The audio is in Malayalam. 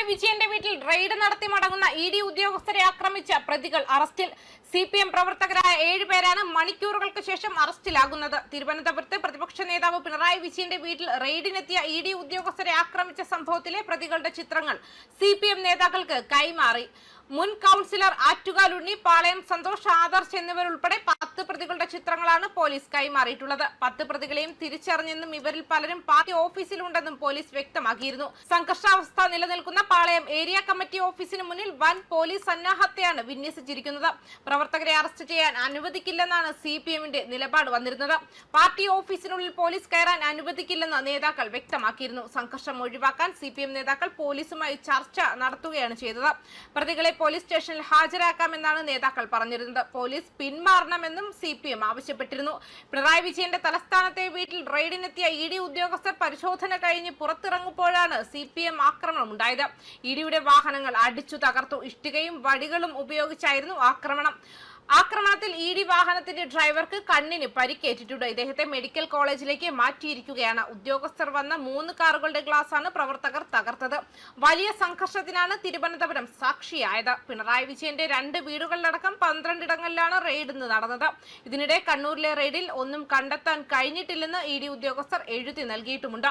പിണറായി വിജയന്റെ വീട്ടിൽ റെയ്ഡ് നടത്തി മടങ്ങുന്ന ഇഡി ഉദ്യോഗസ്ഥരെ ആക്രമിച്ച പ്രതികൾ അറസ്റ്റിൽ. സിപിഎം പ്രവർത്തകരായ 7 പേരാണ് മണിക്കൂറുകൾക്ക് ശേഷം അറസ്റ്റിലാകുന്നത്. തിരുവനന്തപുരത്ത് പ്രതിപക്ഷ നേതാവ് പിണറായി വിജയന്റെ വീട്ടിൽ റെയ്ഡിനെത്തിയ ഇഡി ഉദ്യോഗസ്ഥരെ ആക്രമിച്ച സംഭവത്തിലെ പ്രതികളുടെ ചിത്രങ്ങൾ സിപിഎം നേതാക്കൾക്ക് കൈമാറി. മുൻ കൗൺസിലർ ആറ്റുകാൽ ഉണ്ണി, പാളയം സന്തോഷ്, ആദർശ് എന്നിവരുൾപ്പെടെ 10 പ്രതികളുടെ ചിത്രങ്ങളാണ് പോലീസ് കൈമാറിയിട്ടുള്ളത്. 10 പ്രതികളെയും തിരിച്ചറിഞ്ഞെന്നും ഇവരിൽ പലരും പാർട്ടി ഓഫീസിലുണ്ടെന്നും പോലീസ് വ്യക്തമാക്കിയിരുന്നു. സംഘർഷാവസ്ഥ നിലനിൽക്കുന്ന പാളയം ഏരിയ കമ്മിറ്റി ഓഫീസിന് മുന്നിൽ വൻ പോലീസ് സന്നാഹത്തെയാണ് വിന്യസിച്ചിരിക്കുന്നത്. പ്രവർത്തകരെ അറസ്റ്റ് ചെയ്യാൻ അനുവദിക്കില്ലെന്നാണ് സിപിഎമ്മിന്റെ നിലപാട് വന്നിരുന്നത്. പാർട്ടി ഓഫീസിനുള്ളിൽ പോലീസ് കയറാൻ അനുവദിക്കില്ലെന്ന് നേതാക്കൾ വ്യക്തമാക്കിയിരുന്നു. സംഘർഷം ഒഴിവാക്കാൻ സിപിഎം നേതാക്കൾ പോലീസുമായി ചർച്ച നടത്തുകയാണ് ചെയ്തത്. പ്രതികളെ പോലീസ് സ്റ്റേഷനിൽ ഹാജരാക്കാമെന്നാണ് നേതാക്കൾ പറഞ്ഞിരുന്നത്. പോലീസ് പിന്മാറണമെന്നും സിപിഎം ആവശ്യപ്പെട്ടിരുന്നു. പിണറായി വിജയന്റെ തലസ്ഥാനത്തെ വീട്ടിൽ റെയ്ഡിനെത്തിയ ഇഡി ഉദ്യോഗസ്ഥർ പരിശോധന കഴിഞ്ഞ് പുറത്തിറങ്ങുമ്പോഴാണ് സിപിഎം ആക്രമണം ഉണ്ടായത്. ഇഡിയുടെ വാഹനങ്ങൾ അടിച്ചു തകർത്തു. ഇഷ്ടികയും വടികളും ഉപയോഗിച്ചായിരുന്നു ആക്രമണത്തിൽ ഇഡി വാഹനത്തിന്റെ ഡ്രൈവർക്ക് കണ്ണിന് പരിക്കേറ്റിട്ടുണ്ട്. ഇദ്ദേഹത്തെ മെഡിക്കൽ കോളേജിലേക്ക് മാറ്റിയിരിക്കുകയാണ്. ഉദ്യോഗസ്ഥർ വന്ന 3 കാറുകളുടെ ഗ്ലാസാണ് പ്രവർത്തകർ തകർത്തത്. വലിയ സംഘർഷത്തിനാണ് തിരുവനന്തപുരം സാക്ഷിയായത്. പിണറായി വിജയന്റെ 2 വീടുകളിലടക്കം 12 ഇടങ്ങളിലാണ് റെയ്ഡ് നടന്നത്. ഇതിനിടെ കണ്ണൂരിലെ റെയ്ഡിൽ ഒന്നും കണ്ടെത്താൻ കഴിഞ്ഞിട്ടില്ലെന്ന് ഇഡി ഉദ്യോഗസ്ഥർ എഴുതി നൽകിയിട്ടുമുണ്ട്.